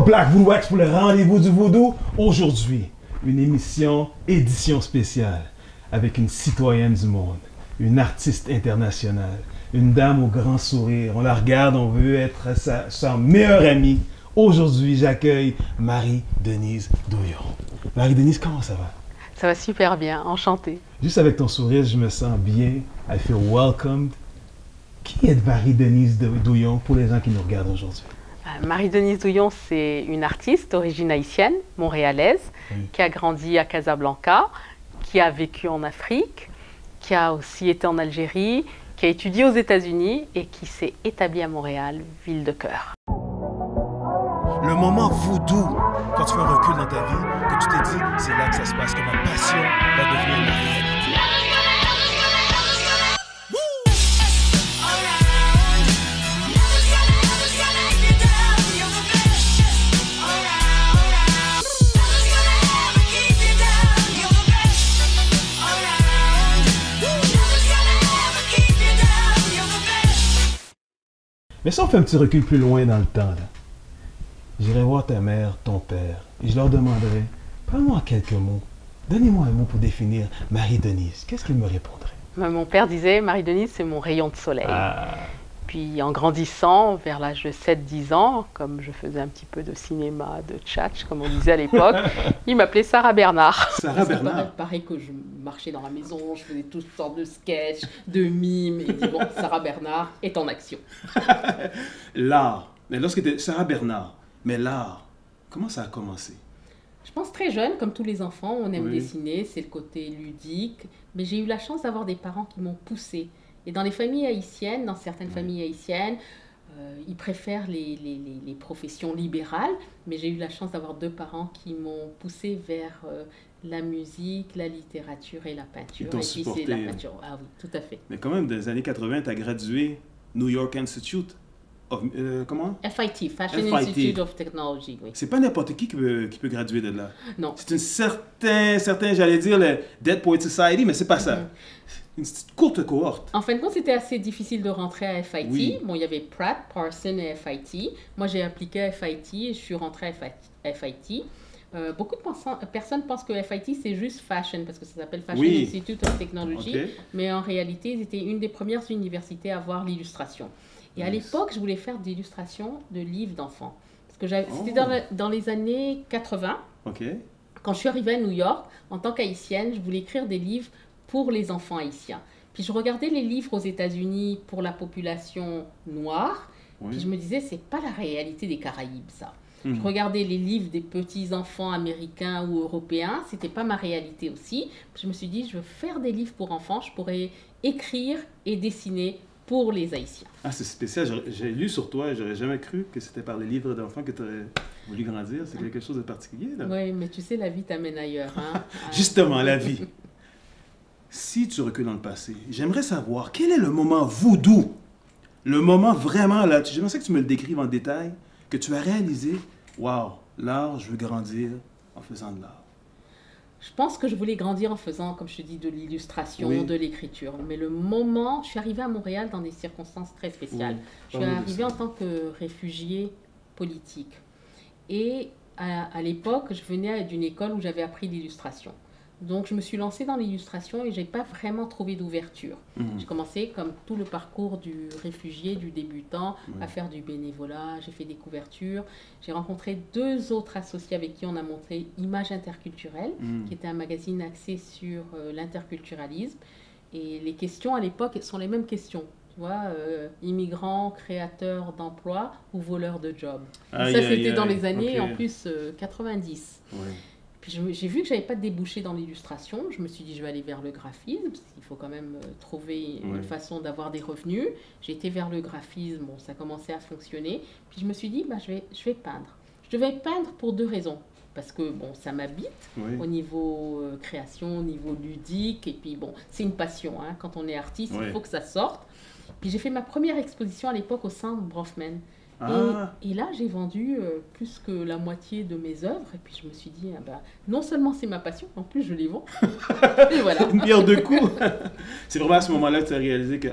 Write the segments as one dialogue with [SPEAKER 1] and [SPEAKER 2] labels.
[SPEAKER 1] Black Voodoo Wax pour le rendez-vous du Voodoo. Aujourd'hui, une édition spéciale avec une citoyenne du monde, une artiste internationale, une dame au grand sourire. On la regarde, on veut être sa meilleure amie. Aujourd'hui, j'accueille Marie-Denise Douillon. Marie-Denise, comment ça va?
[SPEAKER 2] Ça va super bien, enchantée.
[SPEAKER 1] Juste avec ton sourire, je me sens bien. I feel welcomed. Qui est Marie-Denise Douillon pour les gens qui nous regardent aujourd'hui?
[SPEAKER 2] Marie-Denise Douillon, c'est une artiste d'origine haïtienne, montréalaise, qui a grandi à Casablanca, qui a vécu en Afrique, qui a aussi été en Algérie, qui a étudié aux États-Unis et qui s'est établie à Montréal, ville de cœur.
[SPEAKER 1] Le moment voodoo, quand tu fais un recul dans ta vie, que tu t'es dit, c'est là que ça se passe, que ma passion va devenir ma réalité. Mais si on fait un petit recul plus loin dans le temps, là, j'irai voir ta mère, ton père, et je leur demanderai, parle-moi en quelques mots, donnez-moi un mot pour définir Marie-Denise. Qu'est-ce qu'ils me répondraient?
[SPEAKER 2] Mon père disait, Marie-Denise, c'est mon rayon de soleil.
[SPEAKER 1] Ah.
[SPEAKER 2] Puis en grandissant, vers l'âge de 7-10 ans, comme je faisais un petit peu de cinéma, de tchatch, comme on disait à l'époque, il m'appelait Sarah Bernard.
[SPEAKER 1] Sarah Bernard.
[SPEAKER 2] Pareil que je marchais dans la maison, je faisais toutes sortes de sketchs, de mimes, et dit, bon, Sarah Bernard est en action.
[SPEAKER 1] L'art. Mais lorsque tu es Sarah Bernard, mais l'art, comment ça a commencé?
[SPEAKER 2] Je pense très jeune, comme tous les enfants, on aime dessiner, c'est le côté ludique, mais j'ai eu la chance d'avoir des parents qui m'ont poussée. Et dans les familles haïtiennes, dans certaines familles haïtiennes, ils préfèrent les professions libérales, mais j'ai eu la chance d'avoir deux parents qui m'ont poussée vers la musique, la littérature et la peinture.
[SPEAKER 1] Ils t'ont supporté. Et puis c'est la
[SPEAKER 2] peinture, ah oui, tout à fait.
[SPEAKER 1] Mais quand même, dans les années 80, tu as gradué New York Institute of... comment?
[SPEAKER 2] FIT, Fashion Institute of Technology, oui.
[SPEAKER 1] C'est pas n'importe qui peut graduer de là.
[SPEAKER 2] Non.
[SPEAKER 1] C'est une certain, j'allais dire, le Dead Poets Society, mais c'est pas ça. Une courte cohorte.
[SPEAKER 2] En fin de compte, c'était assez difficile de rentrer à FIT.
[SPEAKER 1] Oui.
[SPEAKER 2] Bon, il y avait Pratt, Parson et FIT. Moi, j'ai appliqué à FIT et je suis rentrée à FIT. Beaucoup de personnes pensent que FIT, c'est juste fashion, parce que ça s'appelle Fashion Institute of Technology. Okay. Mais en réalité, c'était une des premières universités à avoir l'illustration. Et à l'époque, je voulais faire de l'illustration de livres d'enfants. Parce que c'était dans les années 80.
[SPEAKER 1] Okay.
[SPEAKER 2] Quand je suis arrivée à New York, en tant qu'haïtienne, je voulais écrire des livres pour les enfants haïtiens. Puis je regardais les livres aux États-Unis pour la population noire, puis je me disais, c'est pas la réalité des Caraïbes, ça. Je regardais les livres des petits-enfants américains ou européens, c'était pas ma réalité aussi. Puis je me suis dit, je veux faire des livres pour enfants, je pourrais écrire et dessiner pour les Haïtiens.
[SPEAKER 1] Ah, c'est spécial. J'ai lu sur toi et j'aurais jamais cru que c'était par les livres d'enfants que tu aurais voulu grandir. C'est quelque chose de particulier, là.
[SPEAKER 2] Oui, mais tu sais, la vie t'amène ailleurs. Hein?
[SPEAKER 1] Justement, la vie. Si tu recules dans le passé, j'aimerais savoir quel est le moment voodoo, le moment vraiment là, j'aimerais que tu me le décrives en détail, que tu as réalisé, waouh, l'art, je veux grandir en faisant de l'art.
[SPEAKER 2] Je pense que je voulais grandir en faisant, comme je te dis, de l'illustration, de l'écriture. Mais le moment, je suis arrivée à Montréal dans des circonstances très spéciales. Je suis arrivée en tant que réfugiée politique. Et à l'époque, je venais d'une école où j'avais appris l'illustration. Donc, je me suis lancée dans l'illustration et je n'ai pas vraiment trouvé d'ouverture. J'ai commencé, comme tout le parcours du réfugié, du débutant, à faire du bénévolat. J'ai fait des couvertures. J'ai rencontré deux autres associés avec qui on a monté Images Interculturelles, qui était un magazine axé sur l'interculturalisme. Et les questions à l'époque sont les mêmes questions. Tu vois, immigrants, créateurs d'emplois ou voleurs de jobs. Ça, c'était dans les années, en plus, 90. J'ai vu que je n'avais pas de débouché dans l'illustration. Je me suis dit, je vais aller vers le graphisme. Il faut quand même trouver une façon d'avoir des revenus. J'ai été vers le graphisme. Bon, ça commençait à fonctionner. Puis je me suis dit, bah, je vais peindre. Je devais peindre pour deux raisons. Parce que bon, ça m'habite au niveau création, au niveau ludique. Et puis bon, c'est une passion. Hein. Quand on est artiste, il faut que ça sorte. Puis j'ai fait ma première exposition à l'époque au Centre Brofman. Et là, j'ai vendu plus que la moitié de mes œuvres. Et puis, je me suis dit, non seulement c'est ma passion, en plus, je les vends. Et voilà.
[SPEAKER 1] Une pierre deux coups. C'est vraiment à ce moment-là que tu as réalisé que...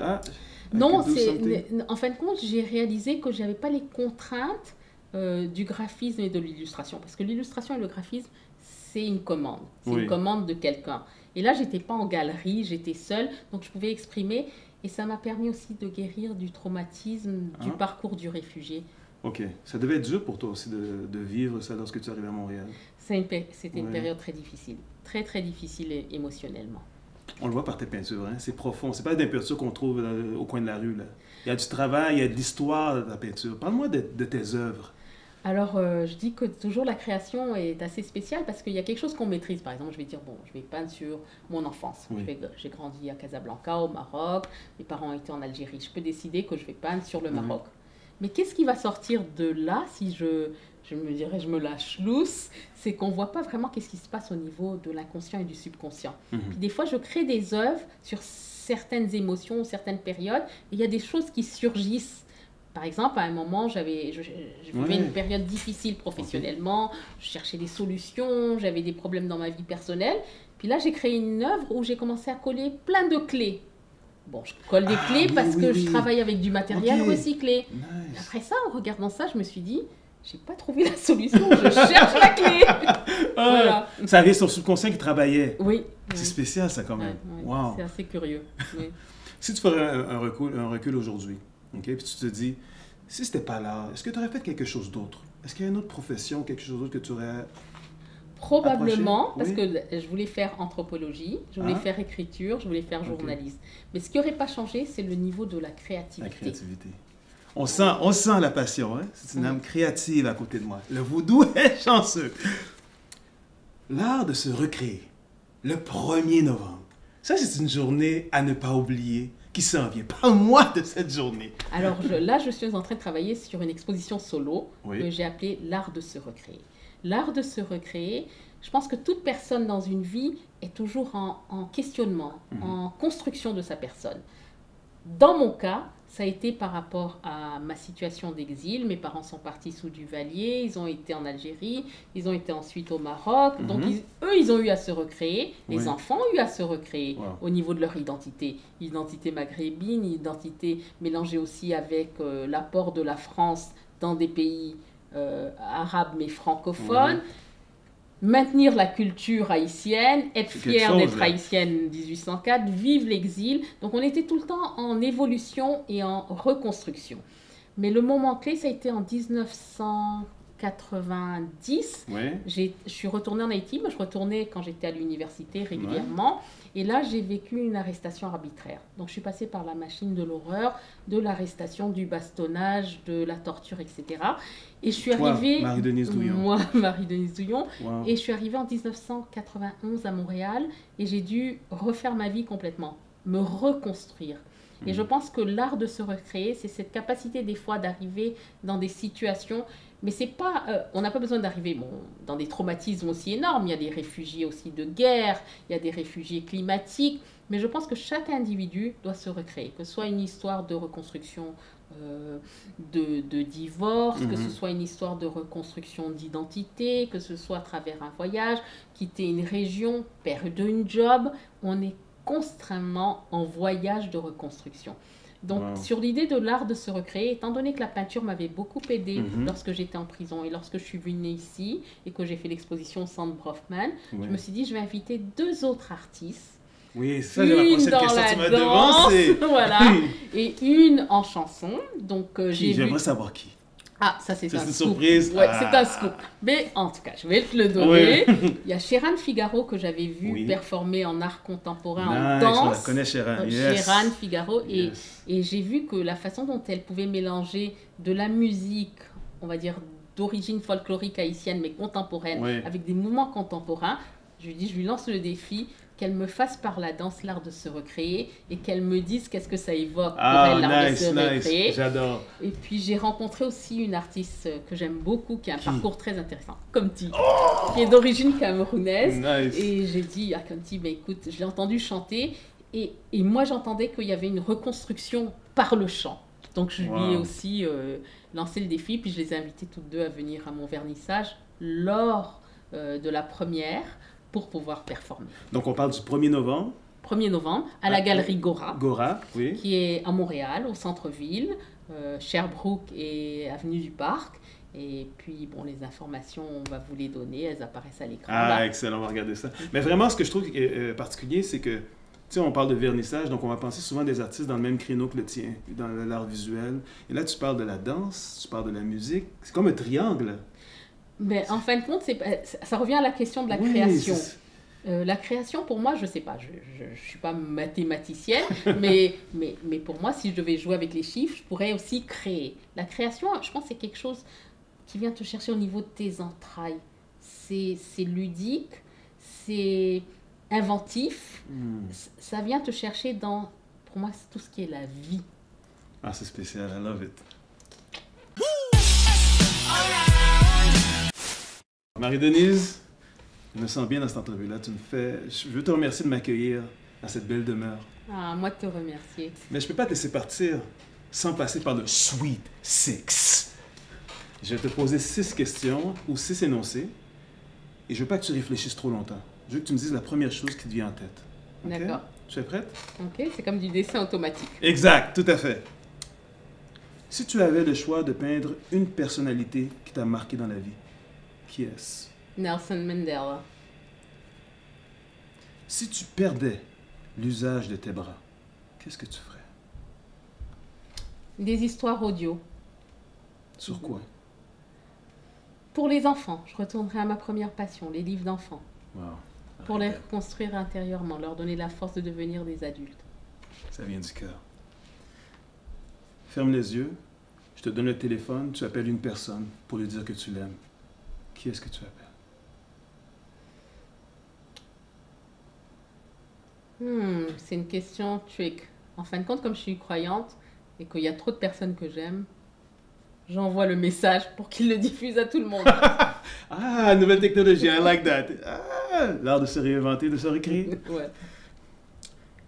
[SPEAKER 2] non, en fin de compte, j'ai réalisé que je n'avais pas les contraintes du graphisme et de l'illustration. Parce que l'illustration et le graphisme, c'est une commande. C'est
[SPEAKER 3] Oui.
[SPEAKER 2] une commande de quelqu'un. Et là, j'étais pas en galerie, j'étais seule, donc je pouvais exprimer. Et ça m'a permis aussi de guérir du traumatisme du parcours du réfugié.
[SPEAKER 3] OK. Ça devait être dur pour toi aussi de vivre ça lorsque tu arrives à Montréal.
[SPEAKER 2] C'était une période très difficile. Très, très difficile émotionnellement.
[SPEAKER 3] On le voit par tes peintures, hein? C'est profond. C'est pas des peintures qu'on trouve au coin de la rue, là. Il y a du travail, il y a de l'histoire dans la peinture. Parle-moi de tes œuvres.
[SPEAKER 2] Alors, je dis que toujours la création est assez spéciale parce qu'il y a quelque chose qu'on maîtrise. Par exemple, je vais dire, bon, je vais peindre sur mon enfance.
[SPEAKER 3] Oui.
[SPEAKER 2] J'ai grandi à Casablanca, au Maroc. Mes parents étaient en Algérie. Je peux décider que je vais peindre sur le Maroc. Mais qu'est-ce qui va sortir de là si je me lâche lousse? C'est qu'on ne voit pas vraiment qu'est-ce qui se passe au niveau de l'inconscient et du subconscient. Puis des fois, je crée des œuvres sur certaines émotions, certaines périodes, et il y a des choses qui surgissent. Par exemple, à un moment, je vivais une période difficile professionnellement, je cherchais des solutions, j'avais des problèmes dans ma vie personnelle. Puis là, j'ai créé une œuvre où j'ai commencé à coller plein de clés. Bon, je colle des clés parce que je travaille avec du matériel recyclé.
[SPEAKER 3] Nice.
[SPEAKER 2] Après ça, en regardant ça, je me suis dit, j'ai pas trouvé la solution, je cherche la clé. Voilà.
[SPEAKER 3] Ça avait son subconscient qui travaillait.
[SPEAKER 2] Oui.
[SPEAKER 3] C'est spécial, ça, quand même.
[SPEAKER 2] Ouais,
[SPEAKER 3] Wow.
[SPEAKER 2] c'est assez curieux. Oui.
[SPEAKER 3] Si tu ferais un recul aujourd'hui, OK, puis tu te dis, si c'était pas l'art, est-ce que tu aurais fait quelque chose d'autre? Est-ce qu'il y a une autre profession, quelque chose d'autre que tu aurais...
[SPEAKER 2] Probablement, parce
[SPEAKER 3] Oui.
[SPEAKER 2] que je voulais faire anthropologie, je voulais faire écriture, je voulais faire journaliste. Mais ce qui n'aurait pas changé, c'est le niveau de la créativité.
[SPEAKER 3] La créativité. On sent la passion, hein? C'est une âme créative à côté de moi. Le vaudou est chanceux. L'art de se recréer, le 1er novembre. Ça, c'est une journée à ne pas oublier qui s'en vient. Parle-moi de cette journée.
[SPEAKER 2] Alors là, je suis en train de travailler sur une exposition solo que j'ai appelée l'art de se recréer. L'art de se recréer, je pense que toute personne dans une vie est toujours en questionnement, en construction de sa personne. Dans mon cas, ça a été par rapport à ma situation d'exil. Mes parents sont partis sous Duvalier, ils ont été en Algérie, ils ont été ensuite au Maroc. Donc, ils ont eu à se recréer. Les enfants ont eu à se recréer au niveau de leur identité. Identité maghrébine, identité mélangée aussi avec l'apport de la France dans des pays arabes mais francophones. Maintenir la culture haïtienne, être fier d'être haïtienne 1804, vivre l'exil. Donc on était tout le temps en évolution et en reconstruction. Mais le moment clé, ça a été en 1990. Je suis retournée en Haïti, mais je retournais quand j'étais à l'université régulièrement. Et là, j'ai vécu une arrestation arbitraire. Donc je suis passée par la machine de l'horreur, de l'arrestation, du bastonnage, de la torture, etc. Et je suis arrivée...
[SPEAKER 3] Marie-Denise Douillon.
[SPEAKER 2] Moi, Marie-Denise Douillon. Wow. Et je suis arrivée en 1991 à Montréal et j'ai dû refaire ma vie complètement, me reconstruire. Et je pense que l'art de se recréer, c'est cette capacité des fois d'arriver dans des situations, mais c'est pas, on n'a pas besoin d'arriver dans des traumatismes aussi énormes. Il y a des réfugiés aussi de guerre, il y a des réfugiés climatiques, mais je pense que chaque individu doit se recréer, que ce soit une histoire de reconstruction de divorce, que ce soit une histoire de reconstruction d'identité, que ce soit à travers un voyage, quitter une région, perdre une job, on est constamment en voyage de reconstruction. Donc, sur l'idée de l'art de se recréer, étant donné que la peinture m'avait beaucoup aidée lorsque j'étais en prison et lorsque je suis venue ici et que j'ai fait l'exposition au Centre Brofman, je me suis dit, je vais inviter 2 autres artistes.
[SPEAKER 3] Oui, c'est ça, j'ai la prochaine question, tu m'as devancé.
[SPEAKER 2] Voilà, et une en chanson. Donc,
[SPEAKER 3] j'aimerais savoir qui.
[SPEAKER 2] Ah, ça c'est un
[SPEAKER 3] une
[SPEAKER 2] scoop.
[SPEAKER 3] surprise.
[SPEAKER 2] Ouais, c'est un scoop. Mais en tout cas, je vais te le donner. Il y a Sheran Figaro que j'avais vu performer en art contemporain, en danse.
[SPEAKER 3] On la connaît, Sheran.
[SPEAKER 2] Sheran Figaro. Et j'ai vu que la façon dont elle pouvait mélanger de la musique, on va dire d'origine folklorique haïtienne, mais contemporaine, avec des mouvements contemporains, je lui lance le défi qu'elle me fasse par la danse l'art de se recréer et qu'elle me dise qu'est-ce que ça évoque pour elle, l'art de se recréer.
[SPEAKER 3] J'adore.
[SPEAKER 2] Et puis j'ai rencontré aussi une artiste que j'aime beaucoup, qui a un parcours très intéressant, Comti, qui est d'origine camerounaise. Et j'ai dit à Comti, bah, écoute, je l'ai entendu chanter et moi j'entendais qu'il y avait une reconstruction par le chant. Donc je lui ai aussi lancé le défi, puis je les ai invitées toutes deux à venir à mon vernissage lors de la première, pour pouvoir performer.
[SPEAKER 3] Donc, on parle du 1er novembre.
[SPEAKER 2] 1er novembre, à la galerie Gora.
[SPEAKER 3] Gora, oui.
[SPEAKER 2] Qui est à Montréal, au centre-ville, Sherbrooke et avenue du Parc. Et puis, bon, les informations, on va vous les donner, elles apparaissent à l'écran.
[SPEAKER 3] Ah, excellent, on va regarder ça. Mais vraiment, ce que je trouve particulier, c'est que, tu sais, on parle de vernissage, donc on va penser souvent des artistes dans le même créneau que le tien, dans l'art visuel. Et là, tu parles de la danse, tu parles de la musique. C'est comme un triangle.
[SPEAKER 2] Mais en fin de compte, ça revient à la question de la création. La création, pour moi, je ne sais pas, je ne suis pas mathématicienne, mais pour moi, si je devais jouer avec les chiffres, je pourrais aussi créer. La création, je pense que c'est quelque chose qui vient te chercher au niveau de tes entrailles. C'est ludique, c'est inventif, ça vient te chercher dans, pour moi, c'est tout ce qui est la vie.
[SPEAKER 3] Ah, c'est spécial, I love it. Marie-Denise, je me sens bien dans cette entrevue-là. Je veux te remercier de m'accueillir à cette belle demeure.
[SPEAKER 2] Ah, moi de te remercier.
[SPEAKER 3] Mais je ne peux pas te laisser partir sans passer par le Sweet Six. Je vais te poser 6 questions ou 6 énoncés. Et je ne veux pas que tu réfléchisses trop longtemps. Je veux que tu me dises la première chose qui te vient en tête. Okay?
[SPEAKER 2] D'accord.
[SPEAKER 3] Tu es prête?
[SPEAKER 2] Ok, c'est comme du dessin automatique.
[SPEAKER 3] Exact, tout à fait. Si tu avais le choix de peindre une personnalité qui t'a marqué dans la vie, qui est-ce?
[SPEAKER 2] Nelson Mandela.
[SPEAKER 3] Si tu perdais l'usage de tes bras, qu'est-ce que tu ferais?
[SPEAKER 2] Des histoires audio.
[SPEAKER 3] Sur quoi?
[SPEAKER 2] Pour les enfants, je retournerai à ma première passion, les livres d'enfants.
[SPEAKER 3] Wow.
[SPEAKER 2] Pour les reconstruire intérieurement, leur donner la force de devenir des adultes.
[SPEAKER 3] Ça vient du cœur. Ferme les yeux, je te donne le téléphone, tu appelles une personne pour lui dire que tu l'aimes. Qui est-ce que tu appelles?
[SPEAKER 2] C'est une question trick. En fin de compte, comme je suis croyante et qu'il y a trop de personnes que j'aime, j'envoie le message pour qu'il le diffuse à tout le monde.
[SPEAKER 3] Ah, nouvelle technologie, I like that. Ah, l'art de se réinventer, de se recréer.
[SPEAKER 2] Ouais.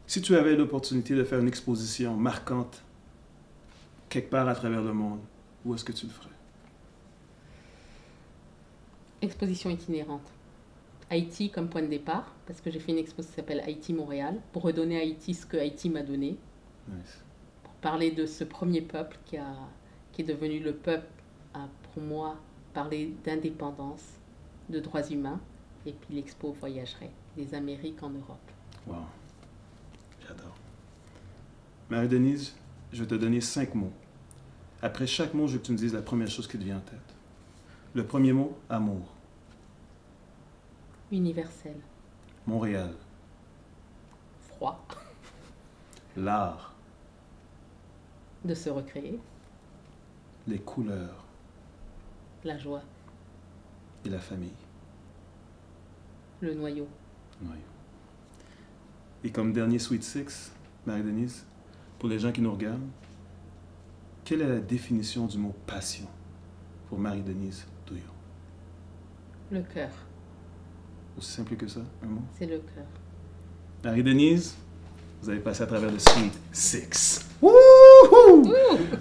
[SPEAKER 3] Si tu avais l'opportunité de faire une exposition marquante quelque part à travers le monde, où est-ce que tu le ferais?
[SPEAKER 2] Exposition itinérante. Haïti comme point de départ, parce que j'ai fait une expo qui s'appelle Haïti-Montréal, pour redonner à Haïti ce que Haïti m'a donné.
[SPEAKER 3] Nice.
[SPEAKER 2] Pour parler de ce premier peuple qui est devenu le peuple, pour moi, parler d'indépendance, de droits humains, et puis l'expo voyagerait des Amériques en Europe.
[SPEAKER 3] Wow. J'adore. Marie-Denise, je vais te donner 5 mots. Après chaque mot, je veux que tu me dises la première chose qui te vient en tête. Le premier mot, amour.
[SPEAKER 2] Universel.
[SPEAKER 3] Montréal.
[SPEAKER 2] Froid.
[SPEAKER 3] L'art.
[SPEAKER 2] De se recréer.
[SPEAKER 3] Les couleurs.
[SPEAKER 2] La joie.
[SPEAKER 3] Et la famille.
[SPEAKER 2] Le noyau.
[SPEAKER 3] Noyau. Et comme dernier Sweet Six, Marie-Denise, pour les gens qui nous regardent, quelle est la définition du mot passion pour Marie-Denise Douillon?
[SPEAKER 2] Le cœur.
[SPEAKER 3] Aussi simple que ça, un mot?
[SPEAKER 2] C'est le cœur.
[SPEAKER 3] Marie-Denise, vous avez passé à travers le Sweet Six. Wouhou!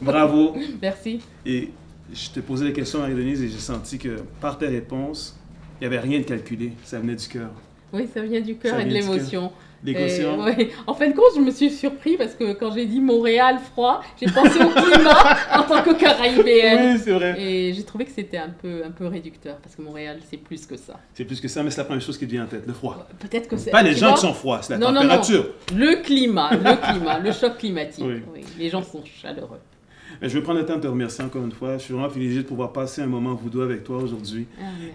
[SPEAKER 3] Bravo!
[SPEAKER 2] Merci.
[SPEAKER 3] Et je t'ai posé la question, Marie-Denise, et j'ai senti que par tes réponses, il n'y avait rien de calculé, ça venait du cœur.
[SPEAKER 2] Oui, ça vient du cœur et de l'émotion.
[SPEAKER 3] L'émotion.
[SPEAKER 2] Ouais. En fin de compte, je me suis surpris parce que quand j'ai dit Montréal froid, j'ai pensé au climat en tant que Caraïbéenne.
[SPEAKER 3] Oui, c'est vrai.
[SPEAKER 2] Et j'ai trouvé que c'était un peu réducteur parce que Montréal, c'est plus que ça.
[SPEAKER 3] C'est plus que ça, mais c'est la première chose qui te vient en tête, le froid.
[SPEAKER 2] Peut-être que c'est...
[SPEAKER 3] Pas les gens qui sont froids, c'est la température.
[SPEAKER 2] Non. Le climat, le choc climatique.
[SPEAKER 3] Oui.
[SPEAKER 2] Oui. Les gens sont chaleureux.
[SPEAKER 3] Je vais prendre le temps de te remercier encore une fois. Je suis vraiment privilégié de pouvoir passer un moment voodoo avec toi aujourd'hui.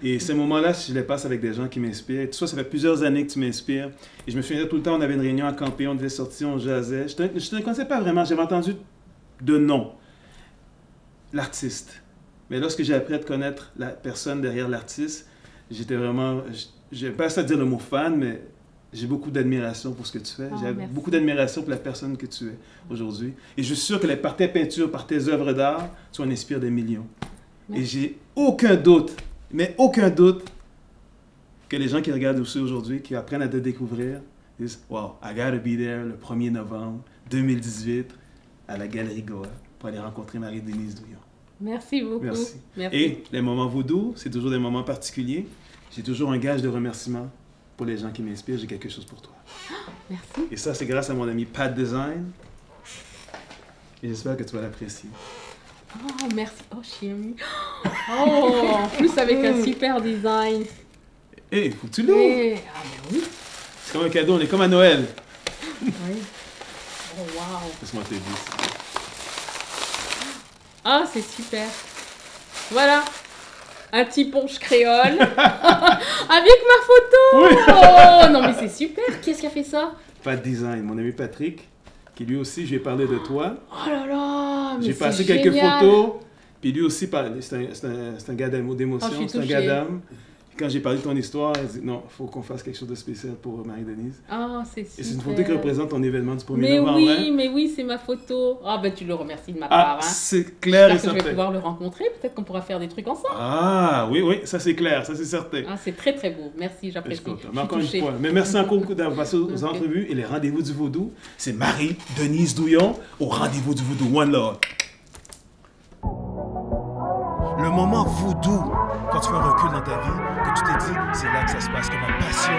[SPEAKER 3] Et ces moments-là, je les passe avec des gens qui m'inspirent. Et tout ça, ça fait plusieurs années que tu m'inspires. Et je me souviens tout le temps, on avait une réunion à camper, on était sortis, on jazzait. Je ne connaissais pas vraiment, j'avais entendu de nom, l'artiste. Mais lorsque j'ai appris à te connaître la personne derrière l'artiste, j'étais vraiment, j'ai pas à dire le mot fan, mais j'ai beaucoup d'admiration pour ce que tu fais. J'ai beaucoup d'admiration pour la personne que tu es aujourd'hui. Et je suis sûr que par tes peintures, par tes œuvres d'art, tu en inspires des millions. Merci. Et j'ai aucun doute, mais aucun doute, que les gens qui regardent aussi aujourd'hui, qui apprennent à te découvrir, disent « Wow, I gotta be there le 1er novembre 2018 à la Galerie Goa pour aller rencontrer Marie-Denise Douillon. »
[SPEAKER 2] Merci beaucoup.
[SPEAKER 3] Merci.
[SPEAKER 2] Merci.
[SPEAKER 3] Et les moments voodoo, c'est toujours des moments particuliers. J'ai toujours un gage de remerciement. Pour les gens qui m'inspirent, j'ai quelque chose pour toi.
[SPEAKER 2] Merci.
[SPEAKER 3] Et ça, c'est grâce à mon ami Pat Design. Et j'espère que tu vas l'apprécier.
[SPEAKER 2] Oh, merci. Oh, chérie. Oh, en plus avec un super design.
[SPEAKER 3] Eh, faut que tu l'ouvres.
[SPEAKER 2] Ah, ben oui.
[SPEAKER 3] C'est comme un cadeau, on est comme à Noël.
[SPEAKER 2] Oui. Oh, waouh.
[SPEAKER 3] Laisse-moi te dire.
[SPEAKER 2] Ah, c'est super. Voilà. Un petit ponche créole. Avec ma photo.
[SPEAKER 3] Oui.
[SPEAKER 2] Oh, non, mais c'est super. Qui est-ce qui a fait ça?
[SPEAKER 3] Pas de design. Mon ami Patrick, qui lui aussi, j'ai parlé de toi.
[SPEAKER 2] Oh là là.
[SPEAKER 3] J'ai passé quelques photos. Puis lui aussi, c'est un gars d'émotion, c'est un gars d'âme. Quand j'ai parlé de ton histoire, elle dit non, il faut qu'on fasse quelque chose de spécial pour Marie-Denise.
[SPEAKER 2] Ah, c'est super.
[SPEAKER 3] Et c'est une photo qui représente ton événement du 1er novembre.
[SPEAKER 2] Mais oui, c'est ma photo. Ah, ben tu le remercies de ma part. Hein.
[SPEAKER 3] C'est clair et certain.
[SPEAKER 2] Je vais pouvoir le rencontrer. Peut-être qu'on pourra faire des trucs ensemble.
[SPEAKER 3] Ah, oui, ça c'est clair, ça c'est certain.
[SPEAKER 2] Ah, c'est très très beau. Merci, j'apprécie.
[SPEAKER 3] Mais encore une fois, mais merci encore d'avoir passé aux entrevues et les rendez-vous du vaudou. C'est Marie-Denise Douillon au rendez-vous du vaudou. One love. Le moment voodoo, quand tu fais un recul dans ta vie, que tu te dis, c'est là que ça se passe, que ma passion